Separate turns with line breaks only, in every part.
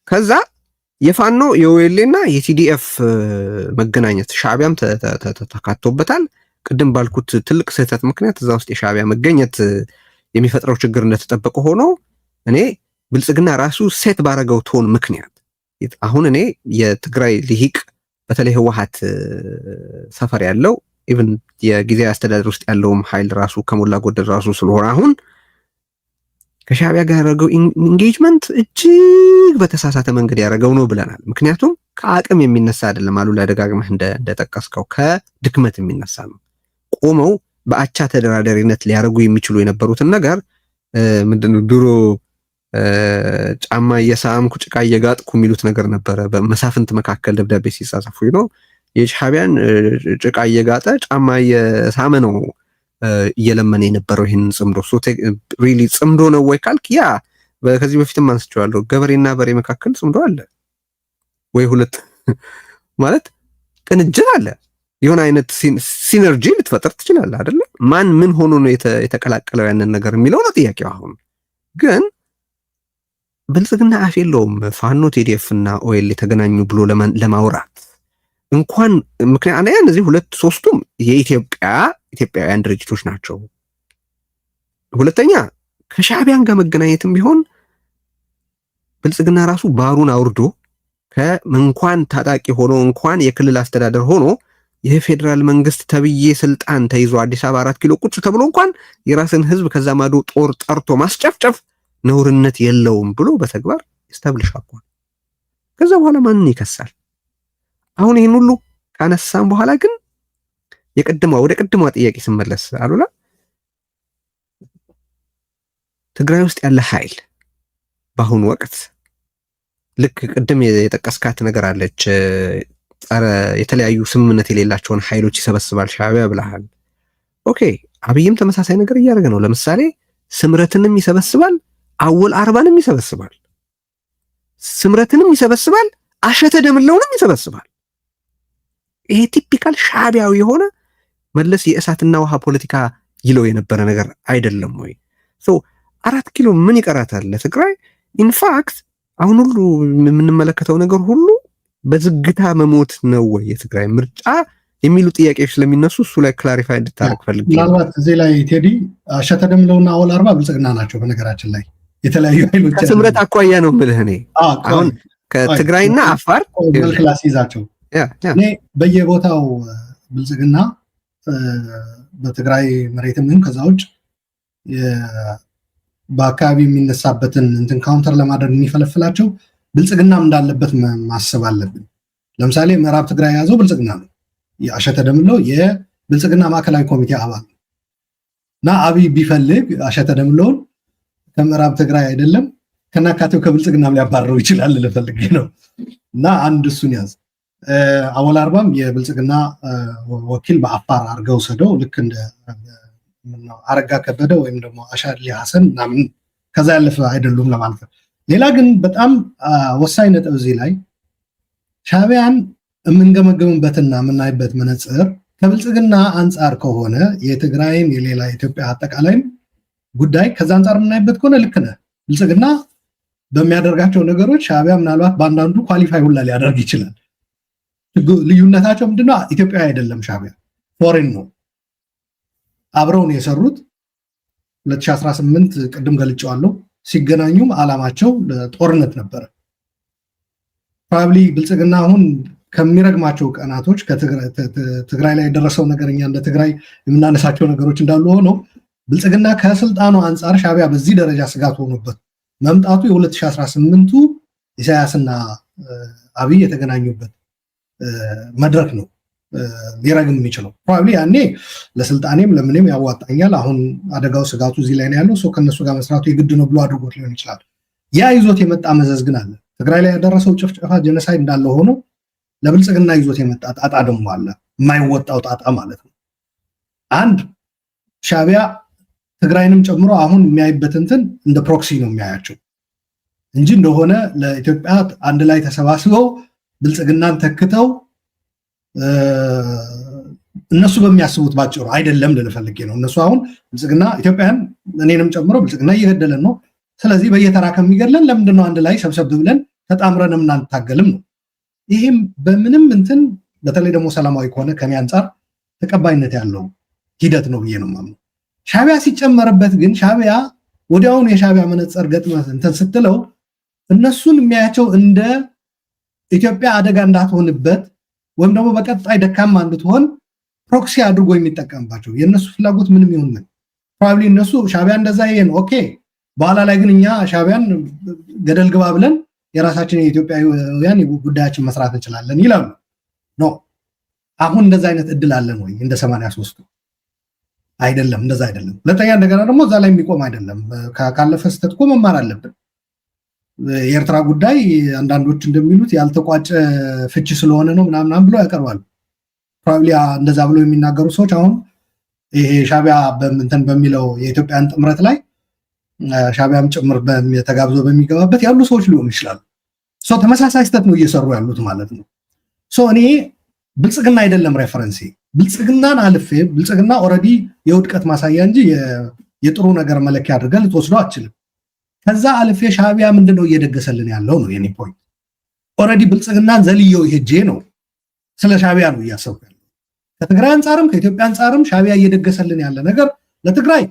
ከዛ የፋኖ የኦኤልኤና የቲዲኤፍ መገናኘት ሻዕቢያም ተካቶበታል። ቅድም ባልኩት ትልቅ ስህተት ምክንያት እዛ ውስጥ የሻዕቢያ መገኘት የሚፈጥረው ችግር እንደተጠበቀ ሆኖ እኔ ብልጽግና ራሱ ሴት ባረገው ቶን ምክንያት አሁን እኔ የትግራይ ልሂቅ በተለይ ህወሓት ሰፈር ያለው ኢቭን የጊዜያዊ አስተዳደር ውስጥ ያለውም ኃይል ራሱ ከሞላ ጎደል ራሱ ስለሆነ አሁን ከሻዕቢያ ጋር ያደረገው ኢንጌጅመንት እጅግ በተሳሳተ መንገድ ያደረገው ነው ብለናል። ምክንያቱም ከአቅም የሚነሳ አይደለም፣ አሉላ ደጋግመህ እንደጠቀስከው ከድክመት የሚነሳ ነው። ቆመው በአቻ ተደራዳሪነት ሊያደርጉ የሚችሉ የነበሩትን ነገር ምንድነው ድሮ ጫማ እየሳምኩ ጭቃ እየጋጥኩ የሚሉት ነገር ነበረ። በመሳፍንት መካከል ደብዳቤ ሲጻጻፉ ነው የሻዕቢያን ጭቃ እየጋጠ ጫማ እየሳመ ነው እየለመነ የነበረው ይሄንን ጽምዶ ሪሊ ጽምዶ ነው ወይ ካልክ ያ ከዚህ በፊትም አንስቼዋለሁ። ገበሬና በሬ መካከል ጽምዶ አለ ወይ ሁለት ማለት ቅንጅት አለ። የሆነ አይነት ሲነርጂ ልትፈጥር ትችላለህ አይደለ? ማን ምን ሆኖ ነው የተቀላቀለው ያንን ነገር የሚለው ነው ጥያቄው። አሁን ግን ብልጽግና አፍ የለውም ፋኖ ቲዲኤፍ እና ኦኤል የተገናኙ ብሎ ለማውራት እንኳን ምክንያት እነዚህ ሁለት ሶስቱም የኢትዮጵያውያን ድርጅቶች ናቸው። ሁለተኛ ከሻዕቢያን ጋር መገናኘትም ቢሆን ብልጽግና ራሱ ባሩን አውርዶ እንኳን ታጣቂ ሆኖ እንኳን የክልል አስተዳደር ሆኖ የፌዴራል መንግስት ተብዬ ስልጣን ተይዞ አዲስ አበባ 4 ኪሎ ቁጭ ተብሎ እንኳን የራስን ህዝብ ከዛ ማዶ ጦር ጠርቶ ማስጨፍጨፍ ነውርነት የለውም ብሎ በተግባር ኢስታብሊሽ አድርጓል። ከዛ በኋላ ማንን ይከሳል? አሁን ይህን ሁሉ ካነሳም በኋላ ግን ወደ ቀድሟ ጥያቄ ስመለስ አሉላ ትግራይ ውስጥ ያለ ኃይል በአሁኑ ወቅት ልክ ቅድም የጠቀስካት ነገር አለች፣ የተለያዩ ስምምነት የሌላቸውን ኃይሎች ይሰበስባል ሻዕቢያ ብለሃል። ኦኬ አብይም ተመሳሳይ ነገር እያደረገ ነው። ለምሳሌ ስምረትንም ይሰበስባል፣ አወል አርባንም ይሰበስባል፣ ስምረትንም ይሰበስባል፣ አሸተ ደምለውንም ይሰበስባል። ይሄ ቲፒካል ሻዕቢያዊ የሆነ መለስ የእሳትና ውሃ ፖለቲካ ይለው የነበረ ነገር አይደለም ወይ? 4 ኪሎ ምን ይቀራታል ለትግራይ? ኢንፋክት አሁን ሁሉ የምንመለከተው ነገር ሁሉ በዝግታ መሞት ነው ወይ የትግራይ ምርጫ የሚሉ ጥያቄዎች ስለሚነሱ እሱ ላይ ክላሪፋይ እንድታረግ ፈልጌ።
ምናልባት እዚህ ላይ ቴዲ አሸተ ደምለውና አወል አርባ ብልጽግና ናቸው። በነገራችን ላይ የተለያዩ ኃይሎች
ከስምረት አኳያ ነው የምልህ እኔ አሁን ከትግራይና አፋር
ክላስ ይዛቸው እኔ በየቦታው ብልጽግና በትግራይ መሬትም ይሁን ከዛ ውጭ በአካባቢ የሚነሳበትን እንትን ካውንተር ለማድረግ የሚፈለፍላቸው ብልጽግናም እንዳለበት ማሰብ አለብን። ለምሳሌ ምዕራብ ትግራይ ያዘው ብልጽግና ነው። የአሸተ ደምለው የብልጽግና ማዕከላዊ ኮሚቴ አባል እና አብይ ቢፈልግ አሸተ ደምለውን ከምዕራብ ትግራይ አይደለም ከናካቴው ከብልጽግናም ሊያባረረው ይችላል ልፈልግ ነው። እና አንድ እሱን ያዝ። አወል አርባም የብልጽግና ወኪል በአፋር አርገው ሰደው ልክ እንደ አረጋ ከበደ ወይም ደግሞ አሻድሊ ሐሰን ምናምን ከዛ ያለፈ አይደሉም ለማለት ነው። ሌላ ግን በጣም ወሳኝ ነጥብ እዚህ ላይ ሻዕቢያን የምንገመገምበትና የምናይበት መነጽር ከብልጽግና አንጻር ከሆነ የትግራይም የሌላ ኢትዮጵያ አጠቃላይም ጉዳይ ከዛ አንጻር የምናይበት ከሆነ ልክ ነህ። ብልጽግና በሚያደርጋቸው ነገሮች ሻዕቢያ ምናልባት በአንዳንዱ ኳሊፋይ ሁላ ሊያደርግ ይችላል። ልዩነታቸው ምንድነው? ኢትዮጵያዊ አይደለም፣ ሻዕቢያ ፎሬን ነው። አብረውን የሰሩት 2018 ቅድም ገልጫዋለሁ። ሲገናኙም አላማቸው ጦርነት ነበረ። ፕሮባብሊ ብልጽግና አሁን ከሚረግማቸው ቀናቶች ትግራይ ላይ የደረሰው ነገር እኛ እንደ ትግራይ የምናነሳቸው ነገሮች እንዳሉ ሆኖ ብልጽግና ከስልጣኑ አንጻር ሻዕቢያ በዚህ ደረጃ ስጋት ሆኖበት መምጣቱ የ2018ቱ ኢሳያስና አብይ የተገናኙበት መድረክ ነው ሊረግም የሚችለው። ፕሮባብሊ ያኔ ለስልጣኔም ለምንም ያዋጣኛል፣ አሁን አደጋው ስጋቱ እዚህ ላይ ነው ያለው፣ ሰው ከነሱ ጋር መስራቱ የግድ ነው ብሎ አድርጎት ሊሆን ይችላል። ያ ይዞት የመጣ መዘዝ ግን አለ። ትግራይ ላይ ያደረሰው ጭፍጨፋ ጀነሳይድ እንዳለ ሆኖ ለብልጽግና ይዞት የመጣ ጣጣ ደግሞ አለ፣ የማይወጣው ጣጣ ማለት ነው። አንድ ሻዕቢያ ትግራይንም ጨምሮ አሁን የሚያይበት እንትን እንደ ፕሮክሲ ነው የሚያያቸው እንጂ እንደሆነ ለኢትዮጵያ አንድ ላይ ተሰባስበው ብልጽግናን ተክተው እነሱ በሚያስቡት ባጭሩ አይደለም ልፈልጌ ነው። እነሱ አሁን ብልጽግና ኢትዮጵያን እኔንም ጨምሮ ብልጽግና እየገደለን ነው፣ ስለዚህ በየተራ ከሚገድለን ለምንድነው አንድ ላይ ሰብሰብ ብለን ተጣምረንም እናንታገልም ነው። ይህም በምንም እንትን በተለይ ደግሞ ሰላማዊ ከሆነ ከኔ አንጻር ተቀባይነት ያለው ሂደት ነው ብዬ ነው የማምነው። ሻዕቢያ ሲጨመርበት ግን ሻዕቢያ ወዲያውኑ የሻዕቢያ መነጽር ገጥመህ እንትን ስትለው እነሱን የሚያያቸው እንደ ኢትዮጵያ አደጋ እንዳትሆንበት ወይም ደግሞ በቀጣይ ደካማ እንድትሆን ፕሮክሲ አድርጎ የሚጠቀምባቸው የእነሱ ፍላጎት ምንም ይሁን ምን ፕሮባብሊ እነሱ ሻዕቢያ እንደዛ ይሄን ኦኬ፣ በኋላ ላይ ግን እኛ ሻዕቢያን ገደል ግባ ብለን የራሳችን የኢትዮጵያውያን ጉዳያችን መስራት እንችላለን ይላሉ። ኖ አሁን እንደዛ አይነት እድል አለን ወይ? እንደ 83 አይደለም፣ እንደዛ አይደለም። ሁለተኛ እንደገና ደግሞ እዛ ላይ የሚቆም አይደለም። ካለፈ ስህተት እኮ መማር አለብን። የኤርትራ ጉዳይ አንዳንዶች እንደሚሉት ያልተቋጨ ፍቺ ስለሆነ ነው ምናምን ብለው ያቀርባሉ። ፕሮባብሊ እንደዛ ብለው የሚናገሩ ሰዎች አሁን ይሄ ሻዕቢያ በእንትን በሚለው የኢትዮጵያን ጥምረት ላይ ሻዕቢያም ጭምር ተጋብዞ በሚገባበት ያሉ ሰዎች ሊሆኑ ይችላሉ። ተመሳሳይ ስህተት ነው እየሰሩ ያሉት ማለት ነው። እኔ ብልጽግና አይደለም ሬፈረንሲ፣ ብልጽግናን አልፌ ብልጽግና ኦልሬዲ የውድቀት ማሳያ እንጂ የጥሩ ነገር መለኪያ አድርገን ልትወስደው አችልም። ከዛ አልፌ ሻዕቢያ ምንድነው እየደገሰልን ያለው ነው የኔ ፖይንት። ኦልሬዲ ብልጽግናን ዘልየው ሄጄ ነው ስለ ሻዕቢያ ነው እያሰብኩ ያለው። ከትግራይ አንጻርም ከኢትዮጵያ አንጻርም ሻዕቢያ እየደገሰልን ያለ ነገር ለትግራይ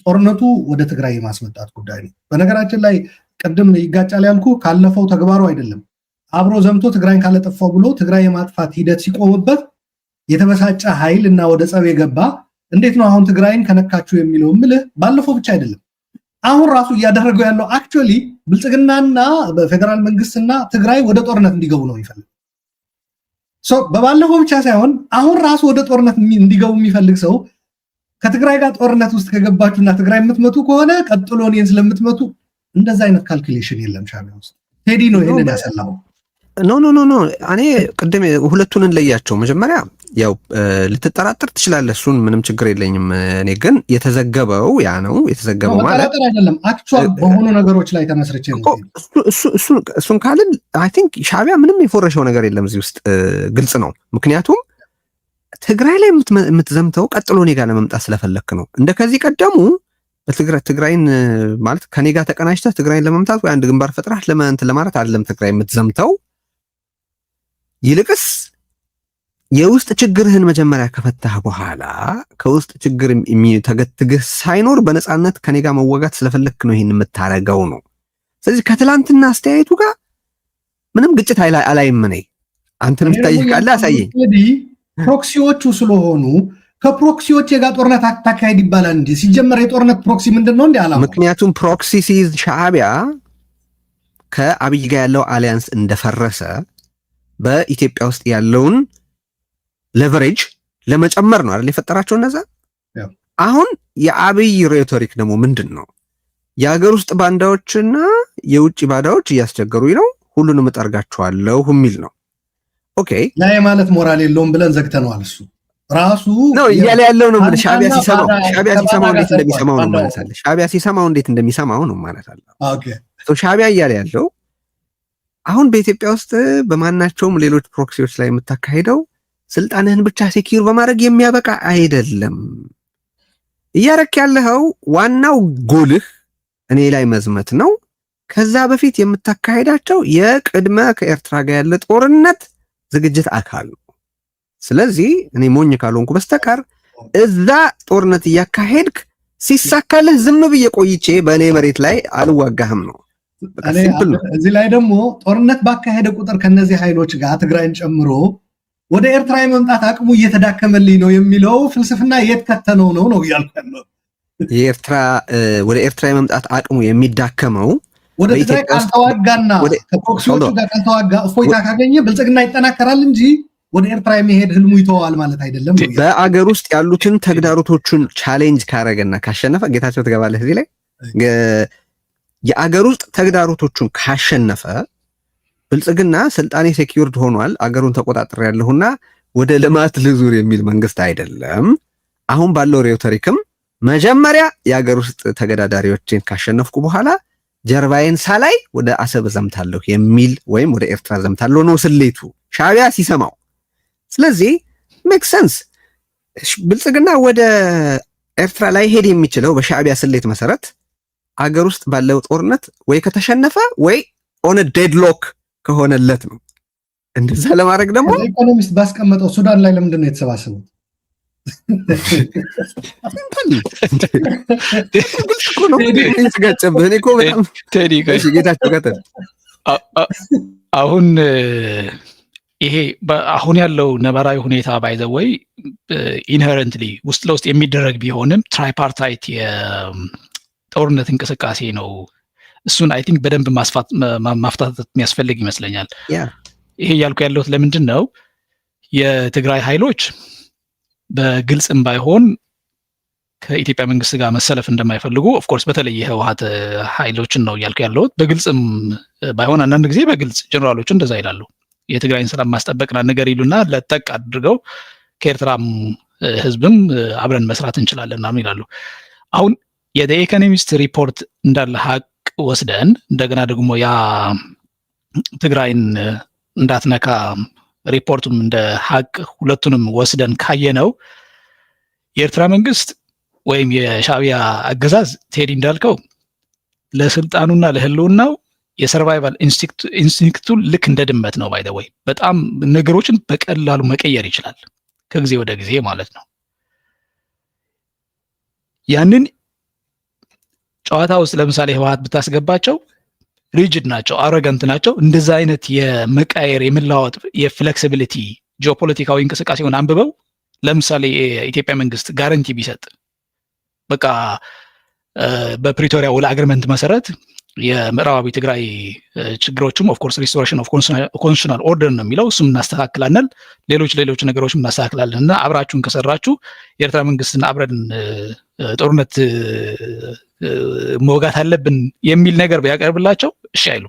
ጦርነቱ ወደ ትግራይ የማስመጣት ጉዳይ ነው። በነገራችን ላይ ቅድም ይጋጫል ያልኩ ካለፈው ተግባሩ አይደለም። አብሮ ዘምቶ ትግራይን ካለጠፋው ብሎ ትግራይ የማጥፋት ሂደት ሲቆምበት የተበሳጨ ኃይል እና ወደ ጸብ የገባ እንዴት ነው አሁን ትግራይን ከነካችሁ የሚለው ምልህ ባለፈው ብቻ አይደለም አሁን ራሱ እያደረገው ያለው አክቹአሊ ብልጽግናና በፌደራል መንግስትና ትግራይ ወደ ጦርነት እንዲገቡ ነው የሚፈልግ። በባለፈው ብቻ ሳይሆን አሁን ራሱ ወደ ጦርነት እንዲገቡ የሚፈልግ ሰው ከትግራይ ጋር ጦርነት ውስጥ ከገባችሁና ትግራይ የምትመቱ ከሆነ ቀጥሎ እኔን ስለምትመቱ እንደዛ አይነት ካልኩሌሽን የለም ሻዕቢያ ውስጥ። ቴዲ ነው ይሄንን ያሰላው።
ኖ እኔ ቅድም ሁለቱን እንለያቸው። መጀመሪያ ያው ልትጠራጠር ትችላለህ፣ እሱን ምንም ችግር የለኝም። እኔ ግን የተዘገበው ያ ነው የተዘገበው ማለት
አይደለም። አክቹዋል በሆኑ ነገሮች ላይ ተመስርቼ ነው
እሱን ካልን አይ ቲንክ ሻዕቢያ ምንም የፎረሸው ነገር የለም እዚህ ውስጥ ግልጽ ነው። ምክንያቱም ትግራይ ላይ የምትዘምተው ቀጥሎ እኔ ጋር ለመምጣት ስለፈለክ ነው። እንደ ከዚህ ቀደሙ ትግራይን ማለት ከኔ ጋር ተቀናጅተህ ትግራይን ለመምታት ወይ አንድ ግንባር ፈጥረህ ለማንተ ለማለት አይደለም ትግራይ የምትዘምተው። ይልቅስ የውስጥ ችግርህን መጀመሪያ ከፈታህ በኋላ ከውስጥ ችግር ተገትግህ ሳይኖር በነፃነት ከኔ ጋር መወጋት ስለፈለክ ነው ይሄን የምታረገው ነው። ስለዚህ ከትላንትና አስተያየቱ ጋር ምንም ግጭት አላይም። እኔ አንተን የምታይህ ካለ አሳየኝ።
ፕሮክሲዎቹ ስለሆኑ ከፕሮክሲዎች ጋር ጦርነት አታካሄድ ይባላል እንጂ ሲጀመር የጦርነት ፕሮክሲ ምንድነው እንዴ አላማ?
ምክንያቱም ፕሮክሲ ሲይዝ ሻዕቢያ ከአብይ ጋር ያለው አሊያንስ እንደፈረሰ በኢትዮጵያ ውስጥ ያለውን ሌቨሬጅ ለመጨመር ነው አይደል የፈጠራቸው እነዛ። አሁን የአብይ ሬቶሪክ ደግሞ ምንድን ነው? የሀገር ውስጥ ባንዳዎችና የውጭ ባንዳዎች እያስቸገሩኝ ነው፣ ሁሉንም እጠርጋቸዋለሁ የሚል ነው። ኦኬ ላይ
ማለት ሞራል የለውም ብለን ዘግተነዋል። እሱ ራሱ
ነው እያለ ያለው ነው። ምን ሻዕቢያ ሲሰማው እንዴት እንደሚሰማው ነው ማለት አለ። ሻዕቢያ ሲሰማው እንዴት እንደሚሰማው ነው ማለት አለ።
ኦኬ
ሻዕቢያ እያለ ያለው አሁን በኢትዮጵያ ውስጥ በማናቸውም ሌሎች ፕሮክሲዎች ላይ የምታካሄደው ስልጣንህን ብቻ ሴኪዩር በማድረግ የሚያበቃ አይደለም። እያረክ ያለኸው ዋናው ጎልህ እኔ ላይ መዝመት ነው። ከዛ በፊት የምታካሄዳቸው የቅድመ ከኤርትራ ጋር ያለ ጦርነት ዝግጅት አካል ነው። ስለዚህ እኔ ሞኝ ካልሆንኩ በስተቀር እዛ ጦርነት እያካሄድክ ሲሳካልህ ዝም ብዬ ቆይቼ በእኔ መሬት ላይ አልዋጋህም ነው።
እዚህ ላይ ደግሞ ጦርነት ባካሄደ ቁጥር ከነዚህ ኃይሎች ጋር ትግራይን ጨምሮ ወደ ኤርትራ የመምጣት አቅሙ እየተዳከመልኝ ነው የሚለው ፍልስፍና የት ከተነው ነው እያልኩ ያለው።
ወደ ኤርትራ የመምጣት አቅሙ የሚዳከመው
ወደ ትግራይ ካልተዋጋና ከፕሮክሲዎቹ ጋር ካልተዋጋ እፎይታ ካገኘ ብልጽግና ይጠናከራል እንጂ ወደ ኤርትራ የሚሄድ ህልሙ ይተዋል ማለት አይደለም።
በአገር ውስጥ ያሉትን ተግዳሮቶቹን ቻሌንጅ ካረገና ካሸነፈ ጌታቸው ትገባለህ እዚህ ላይ የአገር ውስጥ ተግዳሮቶቹን ካሸነፈ ብልጽግና ስልጣኔ ሴኪዩርድ ሆኗል፣ አገሩን ተቆጣጠር ያለሁና ወደ ልማት ልዙር የሚል መንግስት አይደለም። አሁን ባለው ሬቶሪክም መጀመሪያ የአገር ውስጥ ተገዳዳሪዎችን ካሸነፍኩ በኋላ ጀርባዬን ሳላይ ወደ አሰብ ዘምታለሁ የሚል ወይም ወደ ኤርትራ ዘምታለሁ ነው ስሌቱ ሻዕቢያ ሲሰማው። ስለዚህ ሜክ ሰንስ ብልጽግና ወደ ኤርትራ ላይ ሄድ የሚችለው በሻዕቢያ ስሌት መሰረት አገር ውስጥ ባለው ጦርነት ወይ ከተሸነፈ ወይ ኦን ዴድሎክ ከሆነለት ነው። እንደዛ ለማድረግ ደግሞ
ኢኮኖሚስት ባስቀመጠው ሱዳን ላይ ለምንድን ነው የተሰባሰቡት?
አሁን ይሄ አሁን ያለው ነባራዊ ሁኔታ ባይዘወይ ኢንሄረንትሊ ውስጥ ለውስጥ የሚደረግ ቢሆንም ትራይፓርታይት የጦርነት እንቅስቃሴ ነው። እሱን አይ ቲንክ በደንብ ማፍታታት የሚያስፈልግ ይመስለኛል። ይሄ እያልኩ ያለሁት ለምንድን ነው የትግራይ ኃይሎች በግልጽም ባይሆን ከኢትዮጵያ መንግስት ጋር መሰለፍ እንደማይፈልጉ ኦፍኮርስ በተለይ የህወሓት ኃይሎችን ነው እያልኩ ያለሁት። በግልጽም ባይሆን አንዳንድ ጊዜ በግልጽ ጀነራሎቹ እንደዛ ይላሉ። የትግራይን ሰላም ማስጠበቅና ነገር ይሉና ለጠቅ አድርገው ከኤርትራም ህዝብም አብረን መስራት እንችላለን ምናምን ይላሉ። አሁን የኢኮኖሚስት ሪፖርት እንዳለ ሀቅ ወስደን እንደገና ደግሞ ያ ትግራይን እንዳትነካ ሪፖርቱም እንደ ሀቅ ሁለቱንም ወስደን ካየነው የኤርትራ መንግስት ወይም የሻዕቢያ አገዛዝ ቴዲ እንዳልከው ለስልጣኑና ለህልውናው የሰርቫይቫል ኢንስቲንክቱ ልክ እንደ ድመት ነው። ባይ ዘ ወይ በጣም ነገሮችን በቀላሉ መቀየር ይችላል ከጊዜ ወደ ጊዜ ማለት ነው። ያንን ጨዋታ ውስጥ ለምሳሌ ህወሓት ብታስገባቸው ሪጅድ ናቸው፣ አሮጋንት ናቸው። እንደዛ አይነት የመቃየር የመለዋወጥ የፍሌክሲቢሊቲ ጂኦፖለቲካዊ እንቅስቃሴውን አንብበው ለምሳሌ የኢትዮጵያ መንግስት ጋረንቲ ቢሰጥ በቃ በፕሪቶሪያ ውል አግሪመንት መሰረት የምዕራባዊ ትግራይ ችግሮችም ኦፍኮርስ ሪስቶሬሽን ኦፍ ኮንስቲቱሽናል ኦርደር ነው የሚለው፣ እሱም እናስተካክላለን፣ ሌሎች ነገሮችም እናስተካክላለን እና አብራችሁን ከሰራችሁ የኤርትራ መንግስትን አብረን ጦርነት መውጋት አለብን የሚል ነገር ቢያቀርብላቸው እሺ አይሉ።